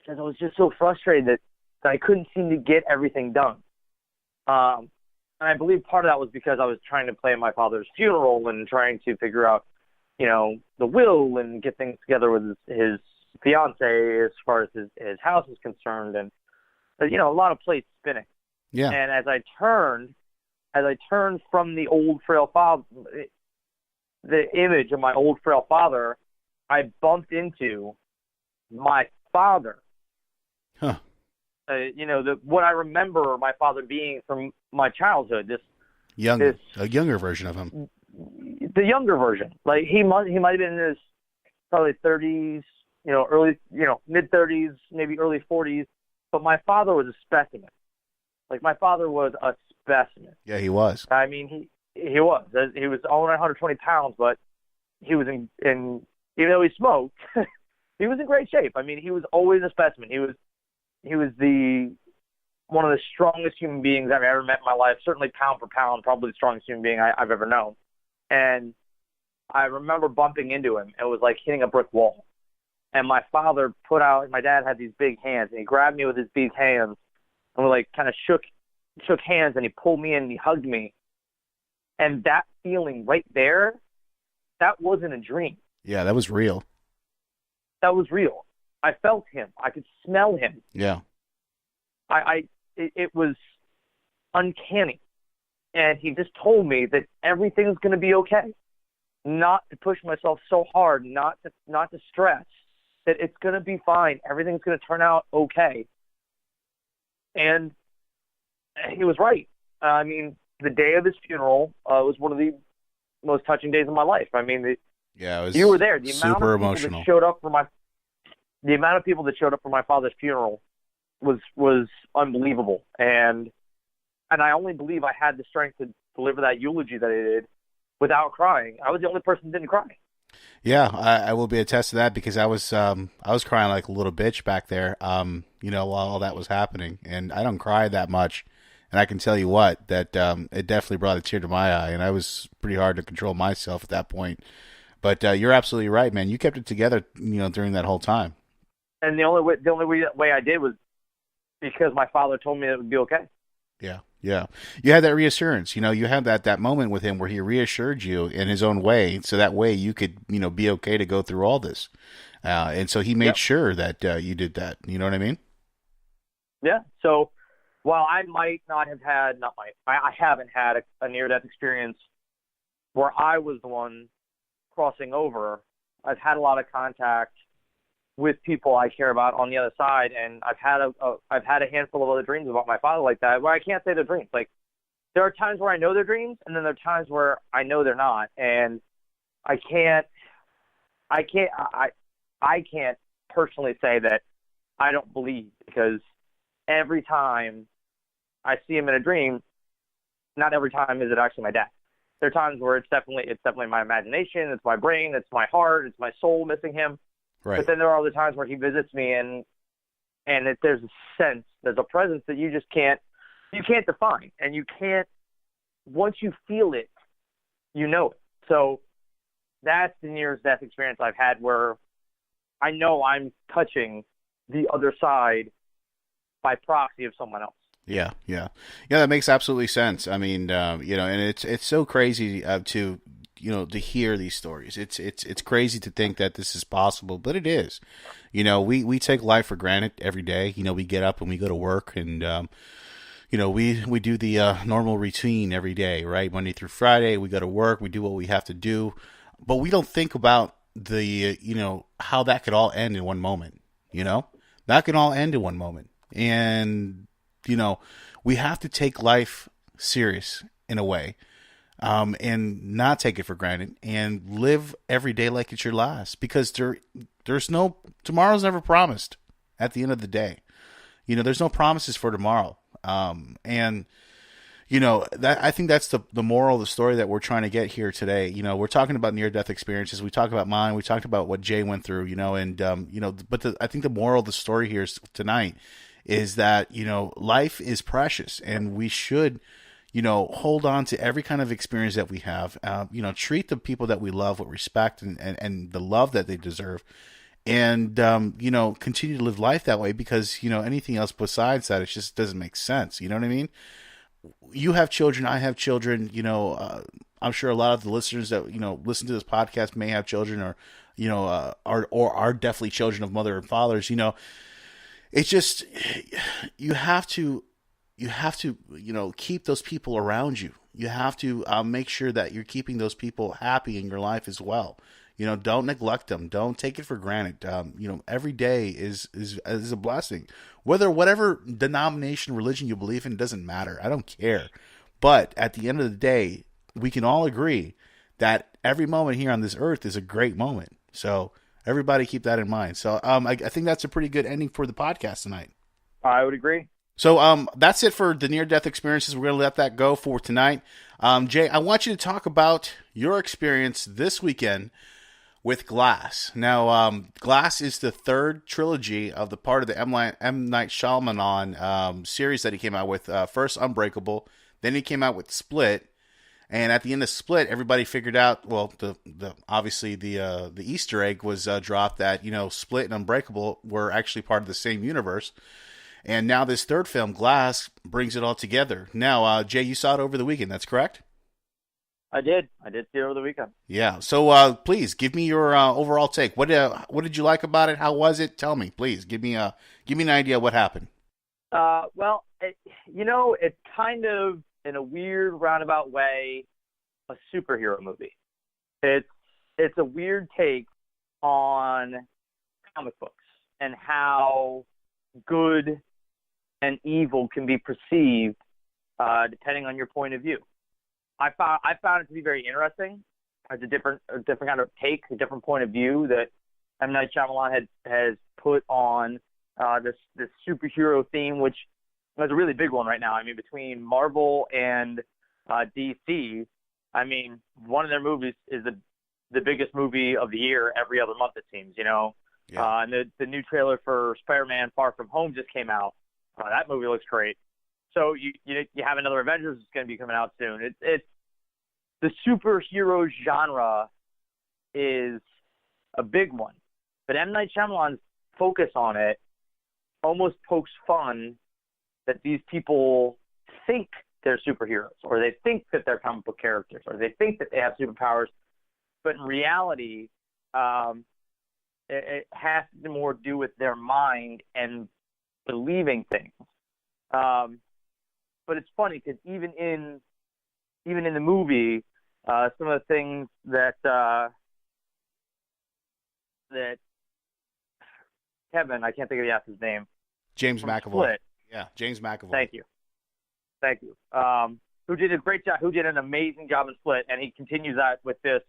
because I was just so frustrated that I couldn't seem to get everything done. And I believe part of that was because I was trying to plan my father's funeral and trying to figure out, the will and get things together with his fiance as far as his house is concerned, and a lot of plates spinning.
Yeah.
And as I turned from the old frail father, the image of my old frail father, I bumped into my father.
Huh.
What I remember my father being from my childhood,
a younger version of him.
The younger version. Like he might have been in his probably 30s, early, mid 30s, maybe early 40s. But my father was a specimen. Like my father was a specimen.
Yeah, he was.
I mean, he was. He was only 120 pounds, but he was in even though he smoked, he was in great shape. I mean, he was always a specimen. He was one of the strongest human beings I've ever met in my life. Certainly pound for pound, probably the strongest human being I've ever known. And I remember bumping into him. It was like hitting a brick wall. And my dad had these big hands, and he grabbed me with his big hands, and we like kind of shook hands, and he pulled me in, and he hugged me. And that feeling right there, that wasn't a dream.
Yeah, that was real.
That was real. I felt him. I could smell him.
Yeah.
It was uncanny. And he just told me that everything's going to be okay. Not to push myself so hard, not to stress, that it's going to be fine. Everything's going to turn out okay. And he was right. I mean, the day of his funeral was one of the most touching days of my life. I mean, it was you were there. The amount of people
emotional.
That showed up for the amount of people that showed up for my father's funeral was unbelievable. And I only believe I had the strength to deliver that eulogy that I did without crying. I was the only person that didn't cry.
Yeah, I will be attest to that because I was crying like a little bitch back there, while all that was happening, and I don't cry that much, and I can tell you what, that it definitely brought a tear to my eye, and I was pretty hard to control myself at that point. But you're absolutely right, man. You kept it together, during that whole time.
And the only way I did was because my father told me it would be okay.
Yeah. Yeah. You had that reassurance, you had that moment with him where he reassured you in his own way. So that way you could, be okay to go through all this. And so he made sure that you did that. You know what I mean?
Yeah. So while I might not have had, I haven't had a near-death experience where I was the one crossing over, I've had a lot of contact with people I care about on the other side, and I've had a handful of other dreams about my father like that, where I can't say they're dreams. Like there are times where I know they're dreams, and then there are times where I know they're not, and I can't personally say that I don't believe, because every time I see him in a dream, not every time is it actually my dad. There are times where it's definitely my imagination, it's my brain, it's my heart, it's my soul missing him.
Right.
But then there are other times where he visits me, and there's a sense, there's a presence that you can't define, and you can't. Once you feel it, you know it. So that's the nearest death experience I've had, where I know I'm touching the other side by proxy of someone else.
Yeah. That makes absolutely sense. I mean, and it's so crazy to hear these stories. It's crazy to think that this is possible, but it is. We take life for granted every day. We get up and we go to work, and we do the normal routine every day, right? Monday through Friday, we go to work, we do what we have to do, but we don't think about the how that could all end in one moment. That can all end in one moment, and we have to take life serious in a way. and not take it for granted and live every day like it's your last, because there's no, tomorrow's never promised at the end of the day. There's no promises for tomorrow. And that, I think that's the moral of the story that we're trying to get here today. We're talking about near-death experiences. We talked about mine. We talked about what Jay went through, but I think the moral of the story here tonight is that, life is precious, and we should, hold on to every kind of experience that we have, treat the people that we love with respect and the love that they deserve. And, continue to live life that way, because, anything else besides that, it just doesn't make sense. You know what I mean? You have children. I have children. I'm sure a lot of the listeners that, listen to this podcast may have children, or, are definitely children of mother and fathers. It's just, you have to, keep those people around you. You have to make sure that you're keeping those people happy in your life as well. Don't neglect them. Don't take it for granted. Every day is a blessing. Whatever denomination, religion you believe in, it doesn't matter. I don't care. But at the end of the day, we can all agree that every moment here on this earth is a great moment. So everybody keep that in mind. So I think that's a pretty good ending for the podcast tonight.
I would agree.
So that's it for the near-death experiences. We're going to let that go for tonight. Jay, I want you to talk about your experience this weekend with Glass. Now, Glass is the third trilogy of the part of the M. Night Shyamalan series that he came out with. First Unbreakable, then he came out with Split, and at the end of Split, everybody figured out, well, obviously the Easter egg was dropped that, Split and Unbreakable were actually part of the same universe. And now this third film, Glass, brings it all together. Now, Jay, you saw it over the weekend, that's correct?
I did see it over the weekend.
Yeah. So please give me your overall take. What did you like about it? How was it? Tell me, please. Give me an idea of what happened.
Well, it's kind of, in a weird roundabout way, a superhero movie. It's a weird take on comic books and how good and evil can be perceived depending on your point of view. I found it to be very interesting. It's a different kind of take, a different point of view that M. Night Shyamalan has put on this superhero theme, which is a really big one right now. I mean, between Marvel and DC, I mean, one of their movies is the biggest movie of the year every other month, it seems. Yeah. And the new trailer for Spider-Man: Far From Home just came out. That movie looks great. So you have another Avengers that's going to be coming out soon. It's the superhero genre is a big one, but M. Night Shyamalan's focus on it almost pokes fun that these people think they're superheroes, or they think that they're comic book characters, or they think that they have superpowers, but in reality, it has more to do with their mind and believing things. But it's funny because even in the movie, some of the things that Kevin, I can't think of the actor's name.
James McAvoy.
Split.
Yeah, James McAvoy.
Thank you. Who did a great job? Who did an amazing job in Split, and he continues that with that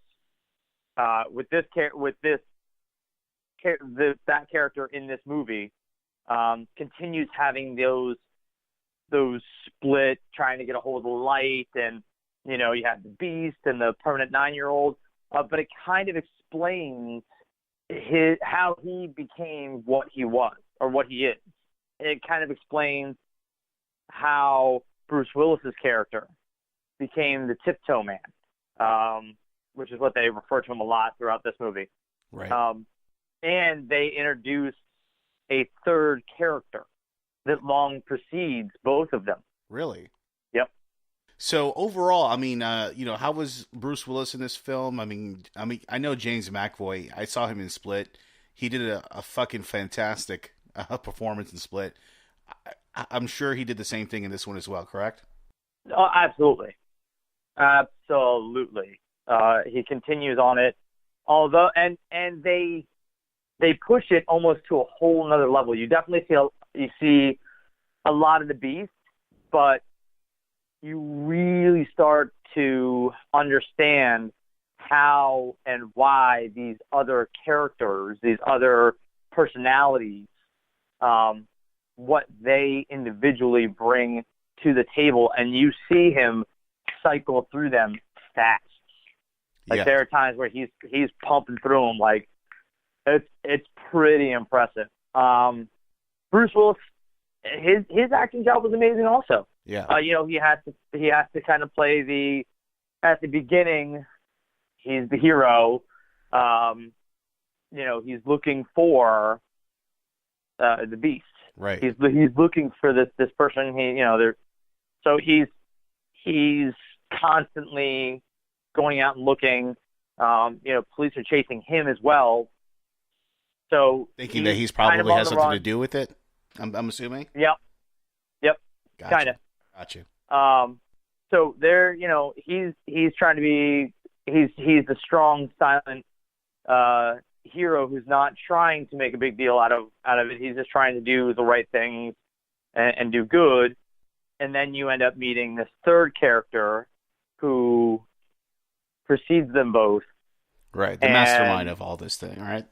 character in this movie. Continues having those Split, trying to get a hold of the light, and you have the Beast and the permanent 9-year-old, but it kind of explains how he became what he was, or what he is. It kind of explains how Bruce Willis's character became the Tiptoe Man, which is what they refer to him a lot throughout this movie.
Right.
And they introduced a third character that long precedes both of them.
Really?
Yep.
So overall, I mean, how was Bruce Willis in this film? I mean, I know James McAvoy. I saw him in Split. He did a fucking fantastic performance in Split. I'm sure he did the same thing in this one as well, correct?
Oh, absolutely. Absolutely. He continues on it. Although, and they push it almost to a whole nother level. You definitely see a lot of the Beast, but you really start to understand how and why these other characters, these other personalities, what they individually bring to the table, and you see him cycle through them fast. Like there are times where he's pumping through them. Like it's pretty impressive. Bruce Willis, his acting job was amazing also.
Yeah.
You know, he has to kind of play at the beginning, he's the hero. You know, he's looking for the beast.
Right.
He's looking for this person. So he's constantly going out and looking. You know, police are chasing him as well. So
thinking that he's probably has something to do with it. I'm assuming.
Yep.
Gotcha.
Kind of.
Got you.
So there, you know, he's trying to be he's the strong, silent hero who's not trying to make a big deal out of it. He's just trying to do the right things and do good. And then you end up meeting this third character who precedes them both.
Right. The mastermind of all this thing, right?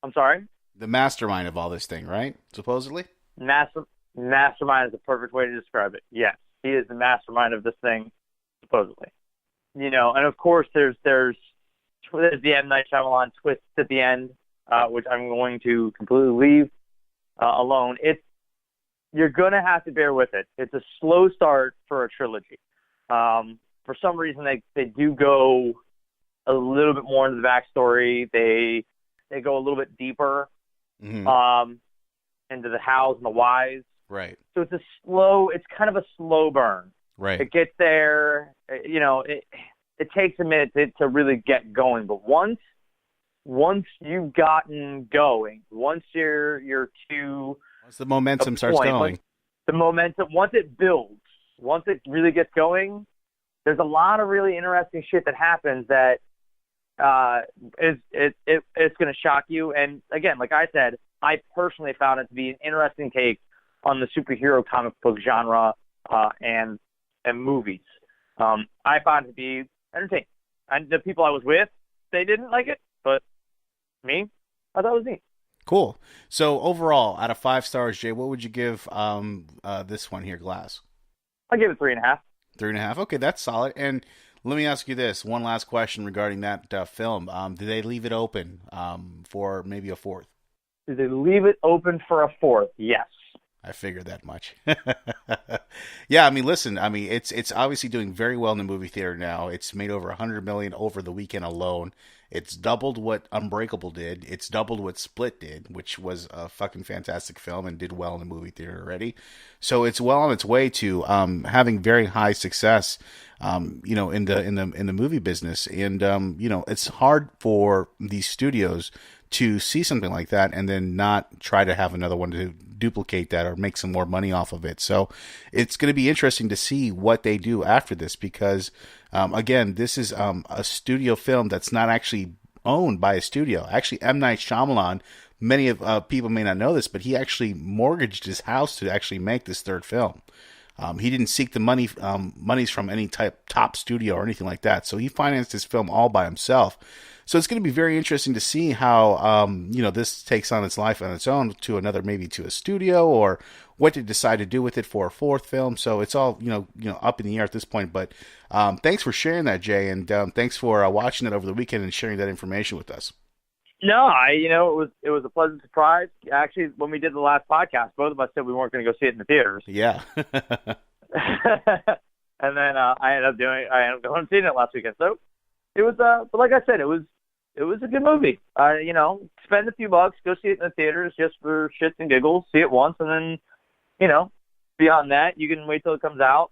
I'm sorry?
The mastermind of all this thing, right? Supposedly?
Mastermind is the perfect way to describe it. Yes. He is the mastermind of this thing, supposedly. You know, and of course there's the M. Night Shyamalan twist at the end, which I'm going to completely leave alone. You're going to have to bear with it. It's a slow start for a trilogy. For some reason, they do go a little bit more into the backstory. They go a little bit deeper into the hows and the whys.
Right.
So it's kind of a slow burn.
Right.
It gets there, you know, it takes a minute to really get going. But once you've gotten going, once you're to
once the momentum starts going,
the momentum, once it builds, once it really gets going, there's a lot of really interesting shit that happens that it's going to shock you. And again, like I said, I personally found it to be an interesting take on the superhero comic book genre and movies. I found it to be entertaining. And the people I was with, they didn't like it, but me, I thought it was neat.
Cool. So overall, out of 5 stars, Jay, what would you give this one here, Glass?
I give it 3.5.
3.5. Okay, that's solid. And let me ask you this one last question regarding that film. Did they leave it open for maybe a 4th?
Did they leave it open for a 4th? Yes.
I figured that much. Yeah, I mean, listen, I mean, it's obviously doing very well in the movie theater now. It's made over $100 million over the weekend alone. It's doubled what Unbreakable did. It's doubled what Split did, which was a fucking fantastic film and did well in the movie theater already. So it's well on its way to having very high success, you know, in the movie business. And you know, it's hard for these studios to see something like that and then not try to have another one to duplicate that or make some more money off of it. So it's going to be interesting to see what they do after this because, again, this is a studio film that's not actually owned by a studio. Actually, M. Night Shyamalan, many of people may not know this, but he actually mortgaged his house to actually make this third film. He didn't seek the monies from any top studio or anything like that. So he financed this film all by himself. So it's going to be very interesting to see how, you know, this takes on its life on its own to another, maybe to a studio or what to decide to do with it for a 4th film. So it's all, you know, up in the air at this point. But thanks for sharing that, Jay. And thanks for watching it over the weekend and sharing that information with us.
No, it was a pleasant surprise. Actually, when we did the last podcast, both of us said we weren't going to go see it in the theaters.
Yeah.
And then I ended up going and seeing it last weekend. So it was, but like I said, it was a good movie. You know, spend a few bucks, go see it in the theaters just for shits and giggles. See it once, and then, you know, beyond that, you can wait till it comes out.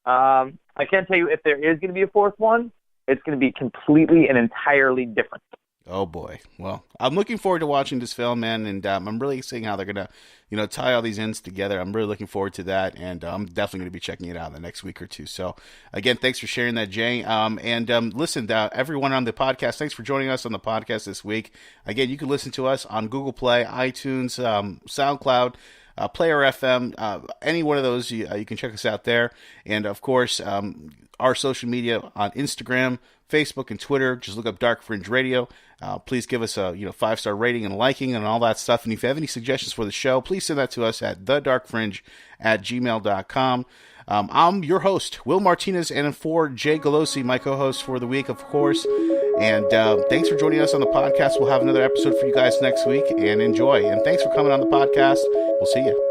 I can't tell you if there is going to be a 4th one. It's going to be completely and entirely different.
Oh boy. Well, I'm looking forward to watching this film, man, and I'm really seeing how they're gonna, you know, tie all these ends together. I'm really looking forward to that, and I'm definitely gonna be checking it out in the next week or two. So, again, thanks for sharing that, Jay. Listen, everyone on the podcast, thanks for joining us on the podcast this week. Again, you can listen to us on Google Play, iTunes, SoundCloud. Player FM, any one of those, you can check us out there. And, of course, our social media on Instagram, Facebook, and Twitter. Just look up Dark Fringe Radio. Please give us a 5-star rating and liking and all that stuff. And if you have any suggestions for the show, please send that to us at thedarkfringe@gmail.com. I'm your host, Will Martinez, and for Jay Galosi, my co-host for the week, of course. And thanks for joining us on the podcast. We'll have another episode for you guys next week, and enjoy. And thanks for coming on the podcast. We'll see you.